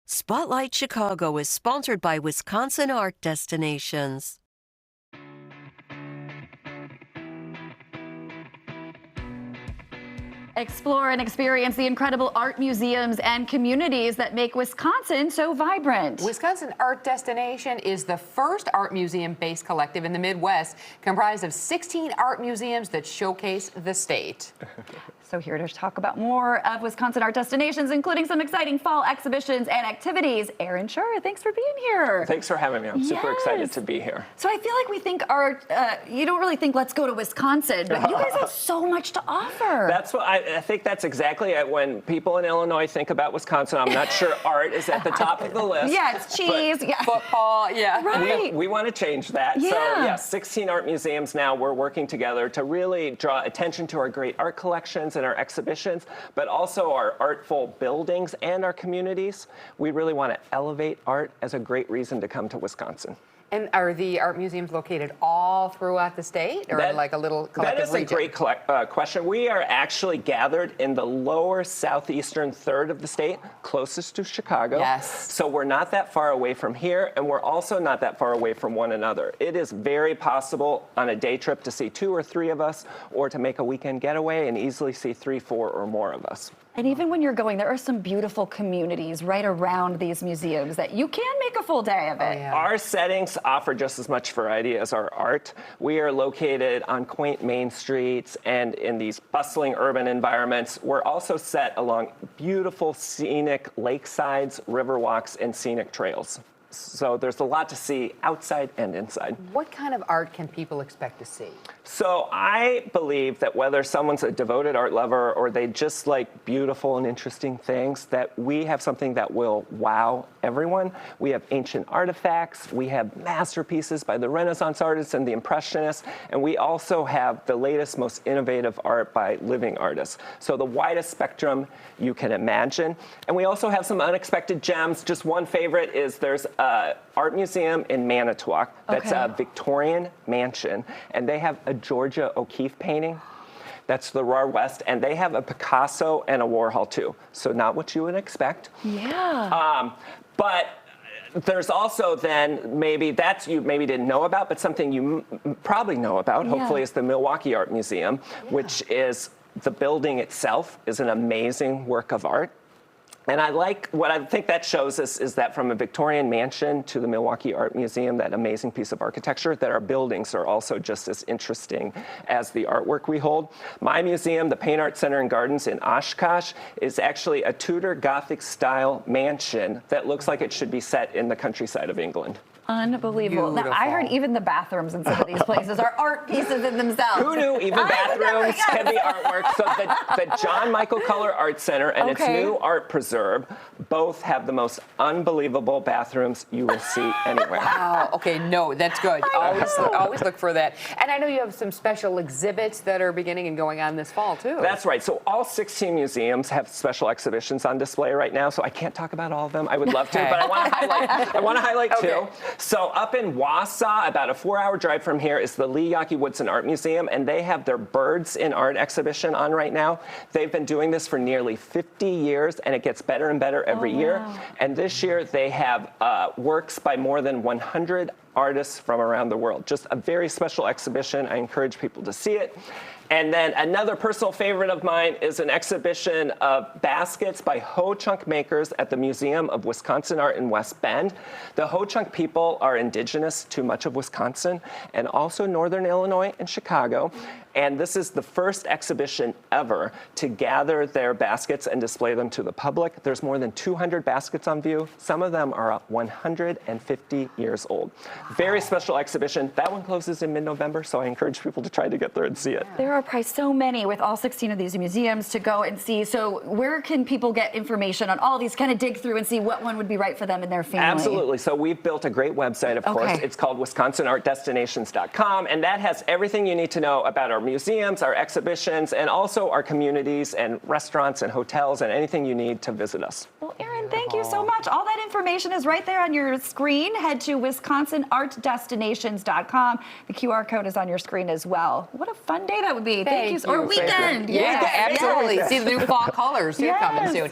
Spotlight Chicago is sponsored by Wisconsin Art Destinations. Explore and experience the incredible art museums and communities that make Wisconsin so vibrant. Wisconsin Art Destination is the first art museum-based collective in the Midwest, comprised of 16 art museums that showcase the state. So here to talk about more of Wisconsin Art Destinations, including some exciting fall exhibitions and activities, Aaron Schur, thanks for being here. Thanks for having me. I'm super excited to be here. So I feel like we think art, you don't really think let's go to Wisconsin, but you guys have so much to offer. That's what I think that's exactly it. When people in Illinois think about Wisconsin, I'm not sure art is at the top of the list. Yeah, it's cheese, yeah. Football, yeah. Right. We want to change that. Yeah. So yes, 16 art museums now. We're working together to really draw attention to our great art collections and our exhibitions, but also our artful buildings and our communities. We really want to elevate art as a great reason to come to Wisconsin. And are the art museums located all throughout the state, or like a little collective region? That is a great question. We are actually gathered in the lower southeastern third of the state, closest to Chicago. Yes. So we're not that far away from here, and we're also not that far away from one another. It is very possible on a day trip to see 2 or 3 of us, or to make a weekend getaway and easily see 3, 4, or more of us. And even when you're going, there are some beautiful communities right around these museums that you can make a full day of it. Yeah. Our settings offer just as much variety as our art. We are located on quaint main streets and in these bustling urban environments. We're also set along beautiful scenic lakesides, river walks, and scenic trails. So there's a lot to see outside and inside. What kind of art can people expect to see? So I believe that whether someone's a devoted art lover or they just like beautiful and interesting things, that we have something that will wow everyone. We have ancient artifacts, we have masterpieces by the Renaissance artists and the Impressionists, and we also have the latest, most innovative art by living artists. So the widest spectrum you can imagine. And we also have some unexpected gems. Just one favorite is there's an art museum in Manitowoc that's a Victorian mansion, and they have a Georgia O'Keeffe painting. That's the Raw West, and they have a Picasso and a Warhol too. So not what you would expect. Yeah. But there's also then maybe that's you maybe didn't know about, but something you probably know about, hopefully, is the Milwaukee Art Museum, which is the building itself is an amazing work of art. And what I think that shows us is that from a Victorian mansion to the Milwaukee Art Museum, that amazing piece of architecture, that our buildings are also just as interesting as the artwork we hold. My museum, the Paint Art Center and Gardens in Oshkosh, is actually a Tudor Gothic style mansion that looks like it should be set in the countryside of England. Unbelievable. Now, I heard even the bathrooms in some of these places are art pieces in themselves. Who knew even bathrooms can be artwork? So the John Michael Color Art Center and its new Art Preserve both have the most unbelievable bathrooms you will see anywhere. Wow. Okay, no, that's good. Always look for that. And I know you have some special exhibits that are beginning and going on this fall, too. That's right. So all 16 museums have special exhibitions on display right now, so I can't talk about all of them. I would love to, but I want to highlight two. So up in Wausau, about a 4-hour drive from here, is the Lee Yawkey Woodson Art Museum, and they have their Birds in Art exhibition on right now. They've been doing this for nearly 50 years, and it gets better and better every year. And this year they have works by more than 100 artists from around the world. Just a very special exhibition. I encourage people to see it. And then another personal favorite of mine is an exhibition of baskets by Ho-Chunk makers at the Museum of Wisconsin Art in West Bend. The Ho-Chunk people are indigenous to much of Wisconsin and also northern Illinois and Chicago. And this is the first exhibition ever to gather their baskets and display them to the public. There's more than 200 baskets on view. Some of them are 150 years old. Very special exhibition. That one closes in mid-November, so I encourage people to try to get there and see it. There are probably so many with all 16 of these museums to go and see. So where can people get information on all these, kind of dig through and see what one would be right for them and their family? Absolutely. So we've built a great website, of course. It's called WisconsinArtDestinations.com, and that has everything you need to know about our museums, our exhibitions, and also our communities and restaurants and hotels and anything you need to visit us. Well, Aaron, thank you so much. All that information is right there on your screen. Head to WisconsinArtDestinations.com. The QR code is on your screen as well. What a fun day that would be. Thank you. Or weekend. Yeah, absolutely. Yes. See the new fall colors too coming soon.